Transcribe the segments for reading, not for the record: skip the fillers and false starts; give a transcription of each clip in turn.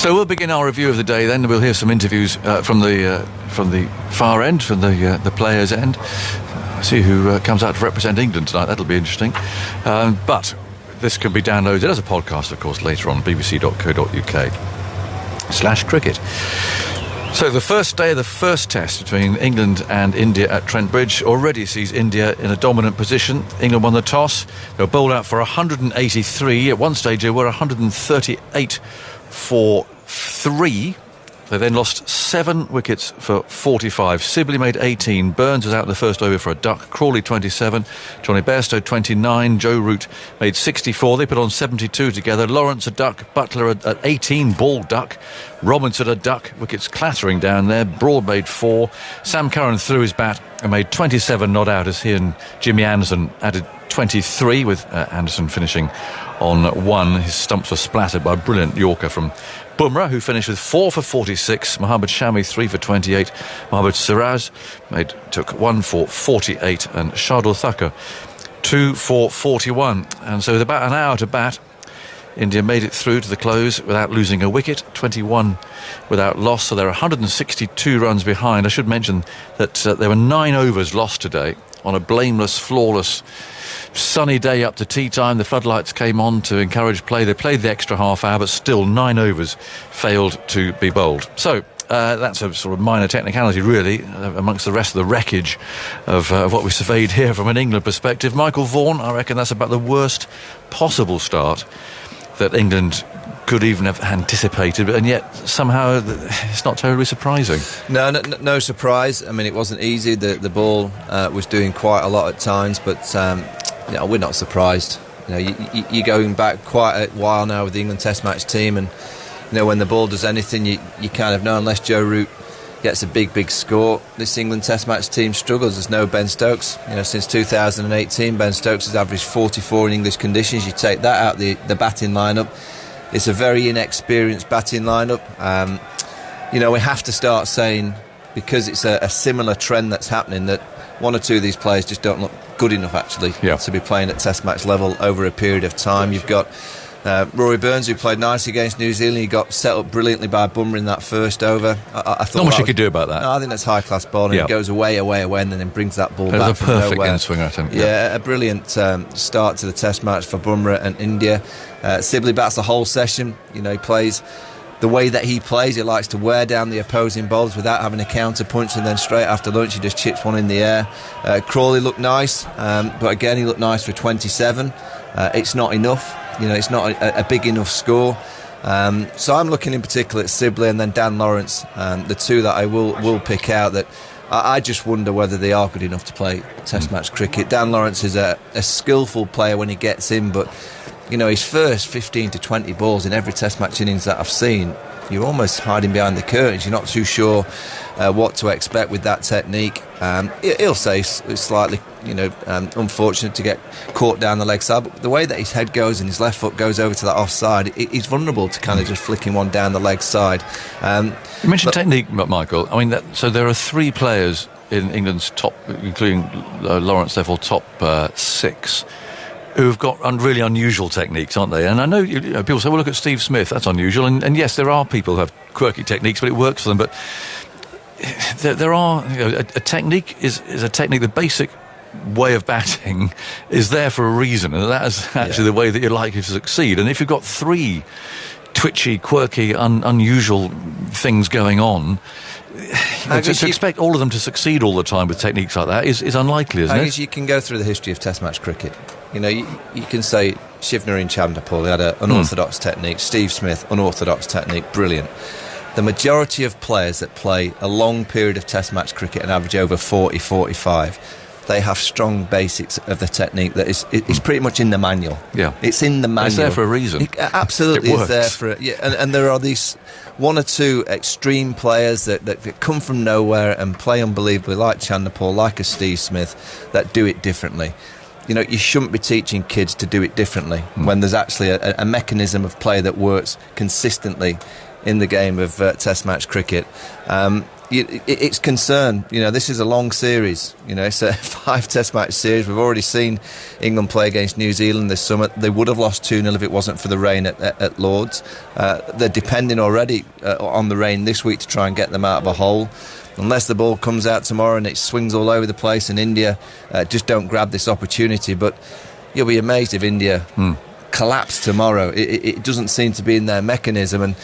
So we'll begin our review of the day then. We'll hear some interviews from the far end, from the players' end. See who comes out to represent England tonight. That'll be interesting. But this can be downloaded as a podcast, of course, later on, bbc.co.uk/cricket. So the first day of the first test between England and India at Trent Bridge already sees India in a dominant position. England won the toss. They were bowled out for 183. At one stage they were 138 for 3. They then lost 7 wickets for 45. Sibley made 18. Burns was out in the first over for a duck. Crawley 27. Johnny Bairstow 29. Joe Root made 64. They put on 72 together. Lawrence a duck. Butler at 18. Ball duck. Robinson a duck. Wickets clattering down there. Broad made 4. Sam Curran threw his bat and made 27 not out as he and Jimmy Anderson added 23, with Anderson finishing on 1. His stumps were splattered by a brilliant Yorker from Bumrah, who finished with 4 for 46. Mohammad Shami 3 for 28. Mohammad Siraj took 1 for 48, and Shardul Thakur 2 for 41. And so with about an hour to bat, India made it through to the close without losing a wicket, 21 without loss, so they're 162 runs behind. I should mention that there were 9 overs lost today on a blameless, flawless, sunny day up to tea time. The floodlights came on to encourage play. They played the extra half hour, but still 9 overs failed to be bowled. So that's a sort of minor technicality, really, amongst the rest of the wreckage of what we surveyed here from an England perspective. Michael Vaughan, I reckon that's about the worst possible start that England could even have anticipated, and yet somehow it's not terribly surprising. No surprise. I mean, it wasn't easy. The ball was doing quite a lot at times, but we're not surprised. You're going back quite a while now with the England Test match team, and when the ball does anything, you kind of know, unless Joe Root gets a big score, this England Test match team struggles. There's no Ben Stokes. Since 2018, Ben Stokes has averaged 44 in English conditions. You take that out the batting lineup, it's a very inexperienced batting lineup. We have to start saying, because it's a similar trend that's happening, that 1 or 2 of these players just don't look good enough actually to be playing at Test match level over a period of time. You've got Rory Burns, who played nicely against New Zealand. He got set up brilliantly by Bumrah in that first over. I thought not much you could do about that. No, I think that's high class bowling. It goes away, and then brings that ball back. It was a perfect nowhere. in-swinger, I think. Yeah, a brilliant start to the Test match for Bumrah and India. Sibley bats the whole session. He plays the way that he plays. He likes to wear down the opposing bowlers without having a counter punch, and then straight after lunch he just chips one in the air. Crawley looked nice, but again he looked nice for 27. It's not enough. It's not a big enough score. So I'm looking in particular at Sibley and then Dan Lawrence, the two that I will pick out, that I just wonder whether they are good enough to play Test match cricket. Dan Lawrence is a skillful player when he gets in, but his first 15 to 20 balls in every Test match innings that I've seen, you're almost hiding behind the curtains. You're not too sure what to expect with that technique. He'll say it's slightly, unfortunate to get caught down the leg side, but the way that his head goes and his left foot goes over to that offside, he's vulnerable to kind of just flicking one down the leg side. You mentioned technique, Michael. I mean, so there are 3 players in England's top, including Lawrence, therefore top 6, who've got really unusual techniques, aren't they? And I know people say, well, look at Steve Smith, that's unusual. And yes, there are people who have quirky techniques, but it works for them. But there are, a technique is a technique. The basic way of batting is there for a reason, and that is actually the way that you're likely to succeed. And if you've got 3 twitchy, quirky, unusual things going on, to expect all of them to succeed all the time with techniques like that is unlikely, isn't it? You can go through the history of Test match cricket. You can say Shivnari and Chandapur, they had an unorthodox technique. Steve Smith, unorthodox technique, brilliant. The majority of players that play a long period of Test match cricket and average over 40, 45, they have strong basics of the technique that is pretty much in the manual. Yeah, it's in the manual. It's there for a reason. Absolutely, it's there for it. Yeah, and there are these 1 or 2 extreme players that come from nowhere and play unbelievably, like Chandapur, like a Steve Smith, that do it differently. You shouldn't be teaching kids to do it differently when there's actually a mechanism of play that works consistently in the game of Test match cricket. it's concern. This is a long series. It's a 5 test match series. We've already seen England play against New Zealand this summer. They would have lost 2-0 if it wasn't for the rain at Lord's. They're depending already on the rain this week to try and get them out of a hole. Unless the ball comes out tomorrow and it swings all over the place and India just don't grab this opportunity. But you'll be amazed if India collapse tomorrow. It doesn't seem to be in their mechanism. And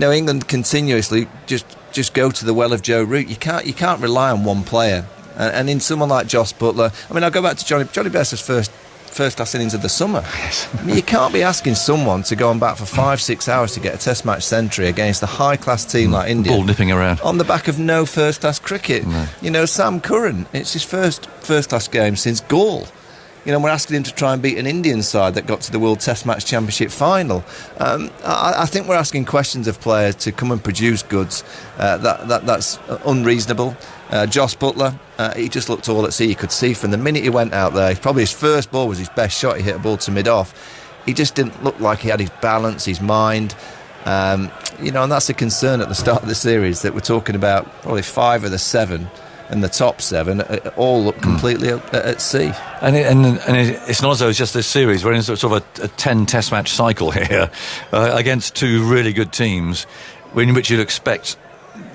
England continuously just go to the well of Joe Root. You can't rely on one player. And in someone like Josh Butler, I'll go back to Johnny Bairstow's first class innings of the summer. Yes. You can't be asking someone to go on back for 5-6 hours to get a test match century against a high class team like India. Ball nipping around on the back of no first class cricket. No. Sam Curran, it's his first class game since Gaul. We're asking him to try and beat an Indian side that got to the World Test Match Championship final. I think we're asking questions of players to come and produce goods. That's unreasonable. Josh Butler, he just looked all at sea. You could see from the minute he went out there, probably his first ball was his best shot. He hit a ball to mid-off. He just didn't look like he had his balance, his mind. And that's a concern at the start of the series, that we're talking about probably 5 of the 7 and the top 7 all look completely at sea. And it's not as though it's just this series. We're in sort of a 10 test match cycle here against 2 really good teams, in which you'd expect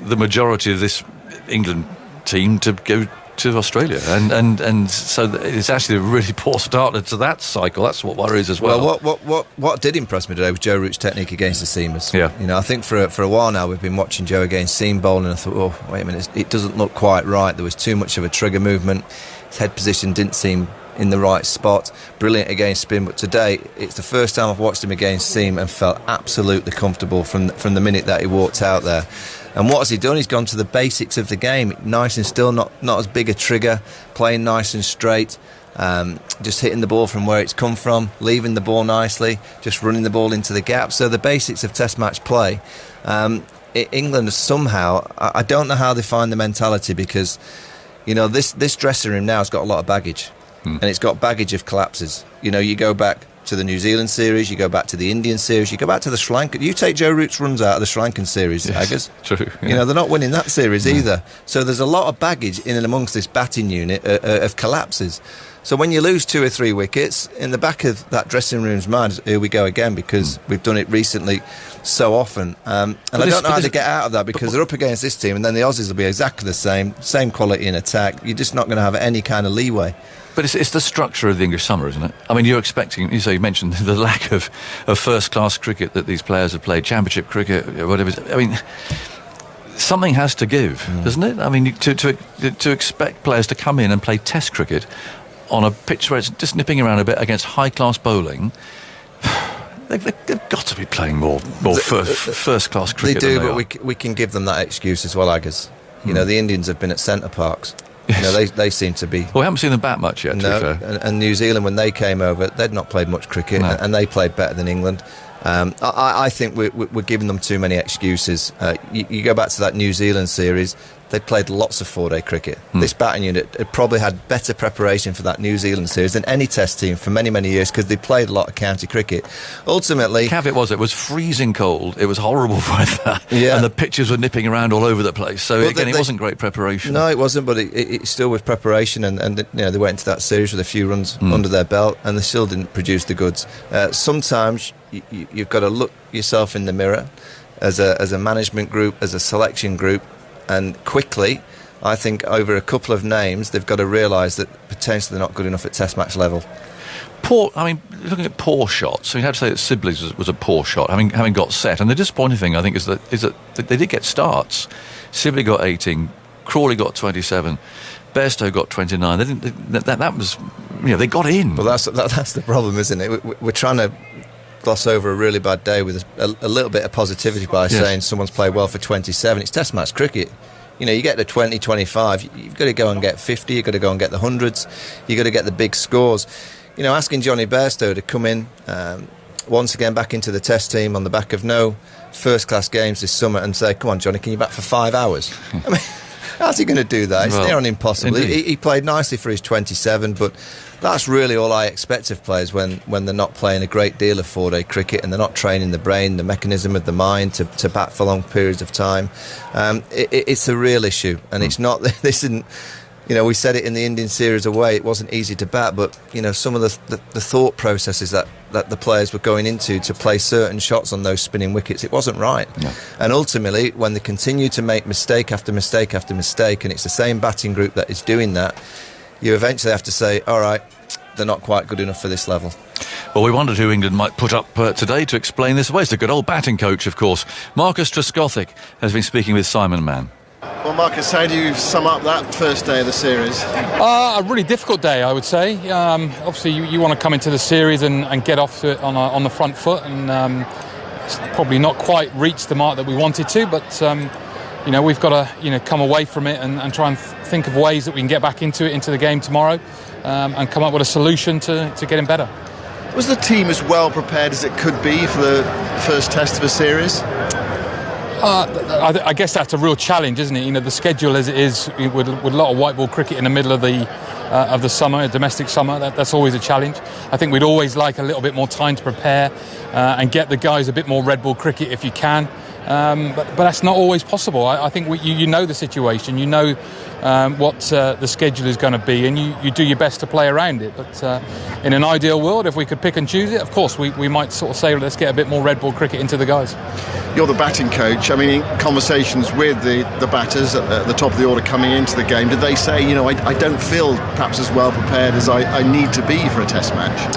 the majority of this England team to go to Australia, and so it's actually a really poor start to that cycle. That's what worries as well. What did impress me today was Joe Root's technique against the seamers. Yeah. I think for a while now we've been watching Joe against seam bowling, and I thought, oh wait a minute, it doesn't look quite right. There was too much of a trigger movement. His head position didn't seem in the right spot. Brilliant against spin, but today it's the first time I've watched him against seam and felt absolutely comfortable from the minute that he walked out there. And what has he done? He's gone to the basics of the game. Nice and still, not as big a trigger, playing nice and straight, just hitting the ball from where it's come from, leaving the ball nicely, just running the ball into the gap. So the basics of test match play. England somehow, I don't know how they find the mentality, because this dressing room now has got a lot of baggage, and it's got baggage of collapses. You go back to the New Zealand series, you go back to the Indian series, you go back to the Sri Lankan. You take Joe Root's runs out of the Sri Lankan series, Aggers. True. Yeah. They're not winning that series either. So there's a lot of baggage in and amongst this batting unit of collapses. So when you lose 2 or 3 wickets, in the back of that dressing room's mind, here we go again, because we've done it recently so often. And I don't know how to get out of that, because they're up against this team, and then the Aussies will be exactly the same quality in attack. You're just not going to have any kind of leeway. But it's the structure of the English summer, isn't it? You're expecting, you mentioned the lack of first-class cricket that these players have played, championship cricket, whatever. Something has to give, doesn't it? To expect players to come in and play test cricket on a pitch where it's just nipping around a bit against high-class bowling, they've got to be playing more first-class cricket. They do, but we can give them that excuse as well, Aggers. The Indians have been at centre parks. Yes. They seem to be. Well, we haven't seen them bat much yet, to be fair. And New Zealand, when they came over, they'd not played much cricket, and they played better than England. I think we're giving them too many excuses. You go back to that New Zealand series, they played lots of 4-day cricket. This batting unit had probably had better preparation for that New Zealand series than any test team for many, many years, because they played a lot of county cricket. Ultimately, the caveat it was freezing cold, it was horrible weather, and the pitches were nipping around all over the place. So again, it wasn't great preparation. No, it wasn't, but it still was preparation, and they went into that series with a few runs under their belt, and they still didn't produce the goods. Sometimes you've got to look yourself in the mirror as a management group, as a selection group, and quickly, I think over a couple of names, they've got to realise that potentially they're not good enough at test match level. Looking at poor shots, so you have to say that Sibley's was a poor shot, having got set. And the disappointing thing, I think, is that they did get starts. Sibley got 18, Crawley got 27, Bairstow got 29. That was, they got in. Well, that's the problem, isn't it? We're trying to gloss over a really bad day with a little bit of positivity by saying someone's played well for 27. It's test match cricket. You get to 20, 25, you've got to go and get 50, you've got to go and get the hundreds, you've got to get the big scores. Asking Johnny Bairstow to come in once again back into the test team on the back of no first-class games this summer and say, come on, Johnny, can you bat for 5 hours? How's he going to do that? It's near on impossible. He played nicely for his 27, but that's really all I expect of players when they're not playing a great deal of 4-day cricket and they're not training the brain, the mechanism of the mind to bat for long periods of time. It's a real issue, and it's not. This isn't. We said it in the Indian series away. It wasn't easy to bat, but some of the thought processes that the players were going into to play certain shots on those spinning wickets, it wasn't right. No. And ultimately, when they continue to make mistake after mistake after mistake, and it's the same batting group that is doing that, you eventually have to say, all right, they're not quite good enough for this level. Well, we wondered who England might put up today to explain this away. It's the good old batting coach, of course. Marcus Trescothick has been speaking with Simon Mann. Well, Marcus, how do you sum up that first day of the series? A really difficult day, I would say. Obviously, you want to come into the series and get off to it on the front foot, and it's probably not quite reached the mark that we wanted to, but we've got to come away from it and try and think of ways that we can get back into the game tomorrow, and come up with a solution to getting better. Was the team as well prepared as it could be for the first test of a series? I guess that's a real challenge, isn't it? The schedule as it is, with a lot of white ball cricket in the middle of the summer, domestic summer, that's always a challenge. I think we'd always like a little bit more time to prepare and get the guys a bit more red ball cricket if you can. But that's not always possible. I think you know the situation, what the schedule is going to be, and you do your best to play around it. But in an ideal world, if we could pick and choose it, of course, we might sort of say, let's get a bit more red ball cricket into the guys. You're the batting coach. I mean, in conversations with the batters at the top of the order coming into the game, did they say, I don't feel perhaps as well prepared as I need to be for a test match?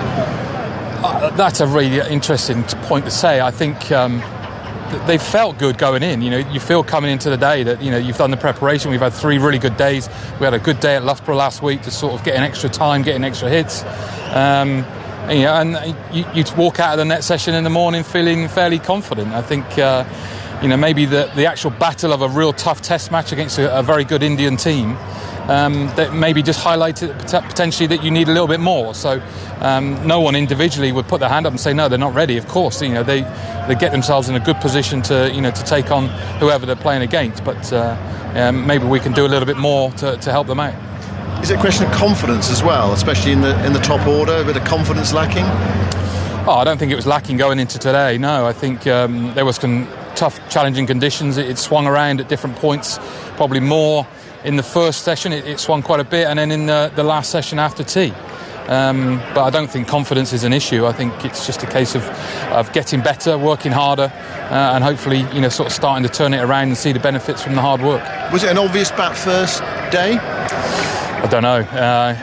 That's a really interesting point to say. I think they felt good going in. You feel coming into the day that you've done the preparation. We've had 3 really good days. We had a good day at Loughborough last week to sort of get an extra time, getting extra hits. And you walk out of the net session in the morning feeling fairly confident. I think maybe the actual battle of a real tough test match against a very good Indian team that maybe just highlighted potentially that you need a little bit more. So no one individually would put their hand up and say no, they're not ready. Of course, they get themselves in a good position to take on whoever they're playing against. But maybe we can do a little bit more to help them out. Is it a question of confidence as well, especially in the top order? A bit of confidence lacking? I don't think it was lacking going into today. No, I think there was some tough, challenging conditions. It swung around at different points, probably more in the first session. It swung quite a bit, and then in the last session after tea. But I don't think confidence is an issue. I think it's just a case of getting better, working harder, and hopefully, sort of starting to turn it around and see the benefits from the hard work. Was it an obvious bat first day? I don't know.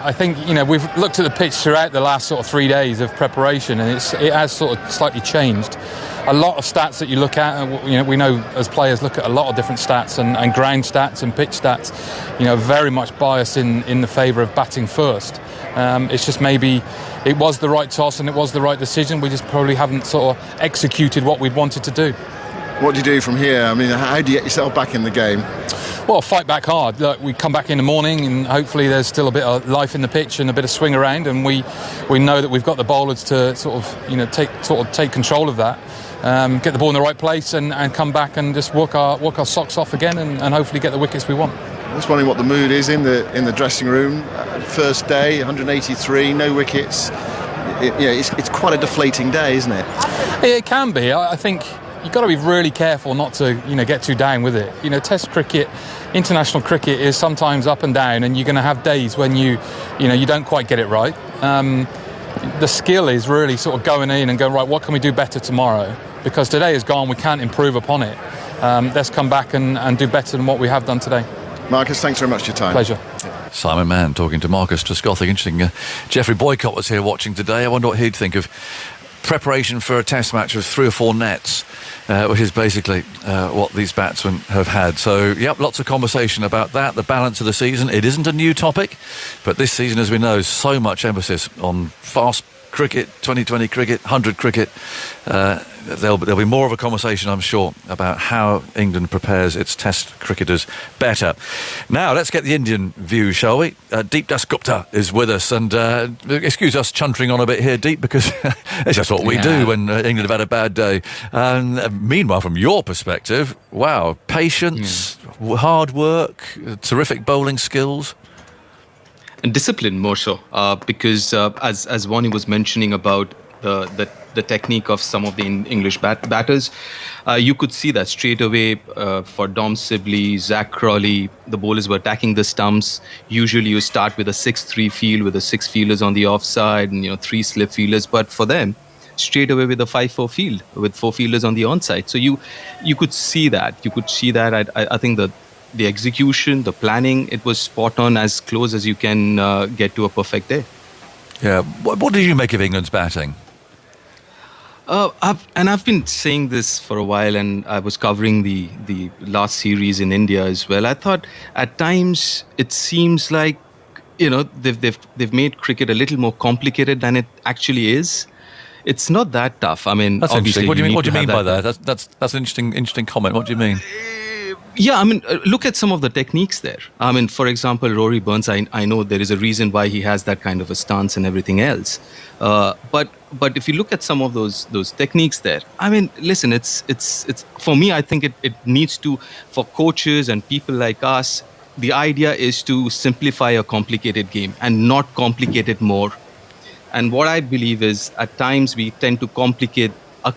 I think, we've looked at the pitch throughout the last sort of 3 days of preparation, and it has sort of slightly changed. A lot of stats that you look at, we know as players look at a lot of different stats and ground stats and pitch stats, very much biased in the favour of batting first. It's just maybe it was the right toss and it was the right decision. We just probably haven't sort of executed what we'd wanted to do. What do you do from here? I mean, how do you get yourself back in the game? Well, fight back hard. Look, we come back in the morning and hopefully there's still a bit of life in the pitch and a bit of swing around, and we know that we've got the bowlers to sort of take control of that. Get the ball in the right place and come back and just work our socks off again and hopefully get the wickets we want. I was wondering what the mood is in the dressing room. First day, 183, no wickets. It's quite a deflating day, isn't it? It can be. I think you've got to be really careful not to get too down with it. Test cricket, international cricket is sometimes up and down, and you're going to have days when you don't quite get it right. The skill is really sort of going in and going, right, what can we do better tomorrow? Because today is gone, we can't improve upon it. Let's come back and do better than what we have done today. Marcus, thanks very much for your time. Pleasure. Simon Mann talking to Marcus Trescothick. Interesting. Jeffrey Boycott was here watching today. I wonder what he'd think of preparation for a test match with 3 or 4 nets, which is basically what these batsmen have had. So, lots of conversation about that, the balance of the season. It isn't a new topic, but this season, as we know, so much emphasis on fast cricket, 2020 cricket, 100 cricket. There'll be more of a conversation, I'm sure, about how England prepares its test cricketers better. Now, let's get the Indian view, shall we? Deep Das Gupta is with us, and excuse us chuntering on a bit here, Deep, because it's just what we do when England have had a bad day. Meanwhile, from your perspective, wow, patience, hard work, terrific bowling skills? And discipline more so, because as Wani was mentioning about the technique of some of the English batters, you could see that straight away for Dom Sibley, Zach Crawley, the bowlers were attacking the stumps. Usually you start with a 6-3 field with the 6 fielders on the offside and 3 slip fielders, but for them straight away with a 5-4 field with 4 fielders on the onside. So you could see that. I think the execution, the planning, it was spot on, as close as you can get to a perfect day. Yeah. What did you make of England's batting? I've been saying this for a while, and I was covering the last series in India as well. I thought at times it seems like they've made cricket a little more complicated than it actually is. It's not that tough. I mean, that's obviously, interesting. What do you mean by that? That's an interesting comment. What do you mean? Yeah, I mean, look at some of the techniques there. I mean, for example, Rory Burns, I know there is a reason why he has that kind of a stance and everything else. But if you look at some of those techniques there, I mean, listen, it's for me, I think it needs to, for coaches and people like us, the idea is to simplify a complicated game and not complicate it more. And what I believe is at times we tend to complicate an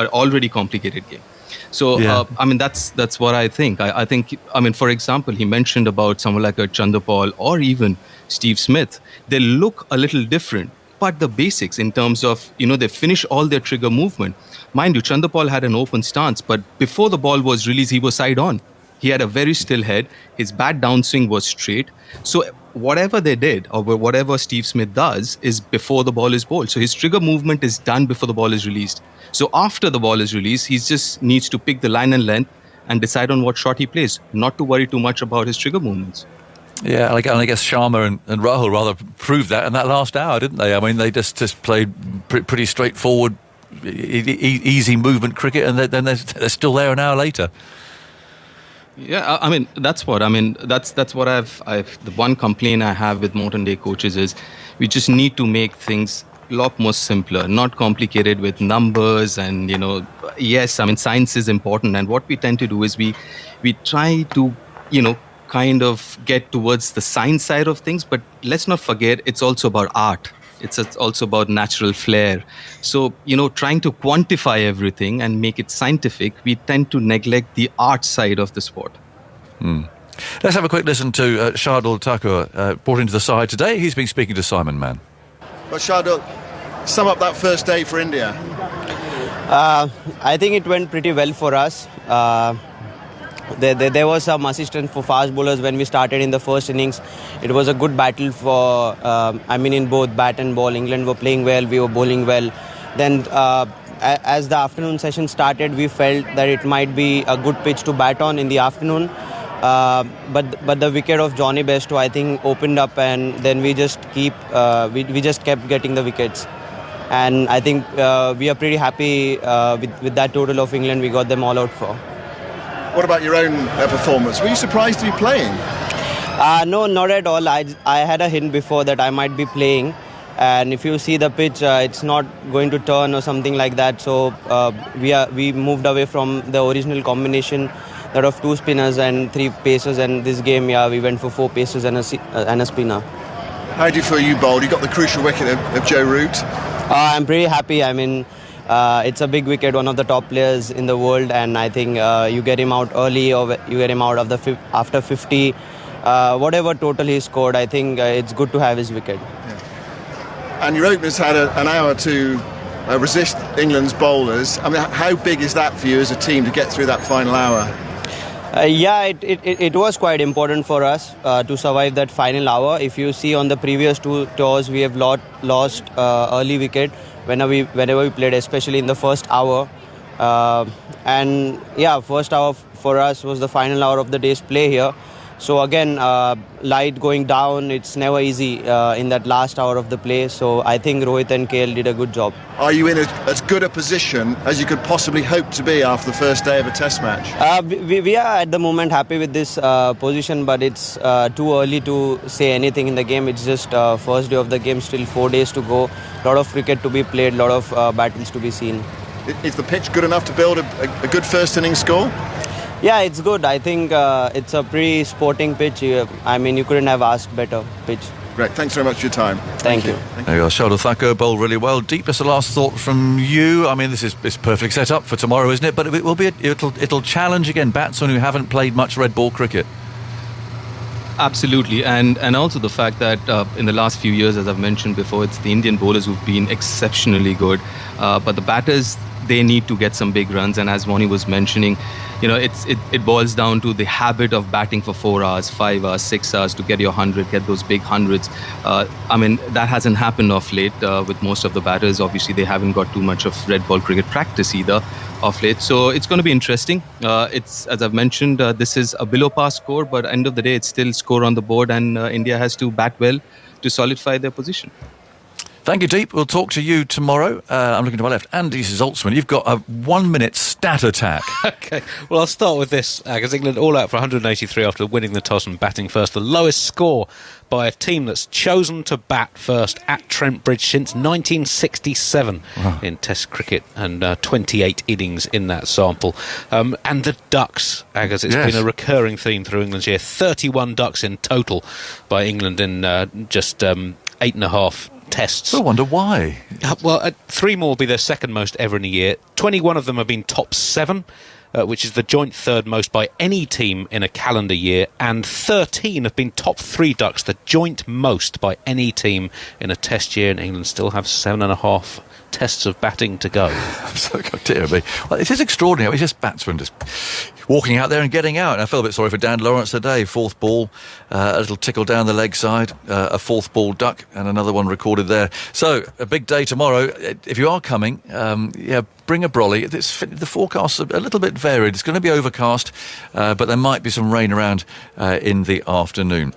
already complicated game. So, yeah. I mean, that's what I think. I think, for example, he mentioned about someone like a Chanderpaul or even Steve Smith. They look a little different, but the basics in terms of, they finish all their trigger movement. Mind you, Chanderpaul had an open stance, but before the ball was released, he was side on. He had a very still head. His bat downswing was straight. So whatever they did or whatever Steve Smith does is before the ball is bowled. So his trigger movement is done before the ball is released. So after the ball is released, he just needs to pick the line and length and decide on what shot he plays, not to worry too much about his trigger movements. Yeah, and I guess Sharma and Rahul rather proved that in that last hour, didn't they? I mean, they just played pretty straightforward, easy movement cricket, and then they're still there an hour later. Yeah, that's what the one complaint I have with modern day coaches is we just need to make things a lot more simpler, not complicated with numbers and, yes, science is important. And what we tend to do is we try to, kind of get towards the science side of things, but let's not forget it's also about art. It's also about natural flair. So, trying to quantify everything and make it scientific, we tend to neglect the art side of the sport. Let's have a quick listen to Shardul Thakur, brought into the side today. He's been speaking to Simon Mann. Well, Shardul, sum up that first day for India. I think it went pretty well for us. There was some assistance for fast bowlers when we started in the first innings. It was a good battle for, in both bat and ball. England were playing well, we were bowling well. Then as the afternoon session started, we felt that it might be a good pitch to bat on in the afternoon. But the wicket of Johnny Bairstow, I think, opened up, and then we just kept getting the wickets. And I think we are pretty happy with that total of England we got them all out for. What about your own performance? Were you surprised to be playing? No, not at all. I had a hint before that I might be playing. And if you see the pitch, it's not going to turn or something like that. So we moved away from the original combination, that of 2 spinners and 3 pacers. And this game, we went for 4 pacers and a spinner. How do you feel you bowled? You got the crucial wicket of Joe Root. I'm pretty happy. It's a big wicket, one of the top players in the world, and I think you get him out early or you get him out of after 50, whatever total he scored, I think it's good to have his wicket. Yeah. And your openers had an hour to resist England's bowlers. How big is that for you as a team to get through that final hour? It was quite important for us to survive that final hour. If you see on the previous 2 tours, we have lost early wicket whenever we played, especially in the first hour. First hour for us was the final hour of the day's play here. So again, light going down, it's never easy in that last hour of the play. So I think Rohit and KL did a good job. Are you in as good a position as you could possibly hope to be after the first day of a test match? We are at the moment happy with this position, but it's too early to say anything in the game. It's just first day of the game, still 4 days to go. A lot of cricket to be played, a lot of battles to be seen. Is the pitch good enough to build a good first innings score? Yeah, it's good. I think it's a pretty sporting pitch. I mean, you couldn't have asked better pitch. Great, thanks very much for your time. Thank you. There you go. Shardul Thakur bowled really well. Deep, just a last thought from you. I mean, this is perfectly set up for tomorrow, isn't it? But it will be it'll challenge again batsmen who haven't played much red ball cricket. Absolutely, and also the fact that in the last few years, as I've mentioned before, it's the Indian bowlers who've been exceptionally good, but the batters, they need to get some big runs. And as Moni was mentioning, it boils down to the habit of batting for 4 hours, 5 hours, 6 hours to get your 100, get those big hundreds. I mean, that hasn't happened of late with most of the batters. Obviously, they haven't got too much of red ball cricket practice either of late. So it's going to be interesting. It's, as I've mentioned, this is a below par score, but end of the day, it's still score on the board, and India has to bat well to solidify their position. Thank you, Deep. We'll talk to you tomorrow. I'm looking to my left. Andy Zaltzman, you've got a 1 minute stat attack. OK, well, I'll start with this, because England all out for 183 after winning the toss and batting first. The lowest score by a team that's chosen to bat first at Trent Bridge since 1967 in Test cricket, and 28 innings in that sample. And the ducks, Agus, it's been a recurring theme through England's year. 31 ducks in total by England in just 8.5 tests. I wonder why. Well, 3 more will be their second most ever in a year. 21 of them have been top 7, which is the joint third most by any team in a calendar year, and 13 have been top 3 ducks, the joint most by any team in a test year, and England still have 7.5 tests of batting to go. So, dear me. Well, it is extraordinary. It's just batsmen just walking out there and getting out. And I feel a bit sorry for Dan Lawrence today. 4th ball, a little tickle down the leg side, a 4th ball duck, and another one recorded there. So, a big day tomorrow. If you are coming, bring a brolly. The forecast's a little bit varied. It's going to be overcast, but there might be some rain around in the afternoon.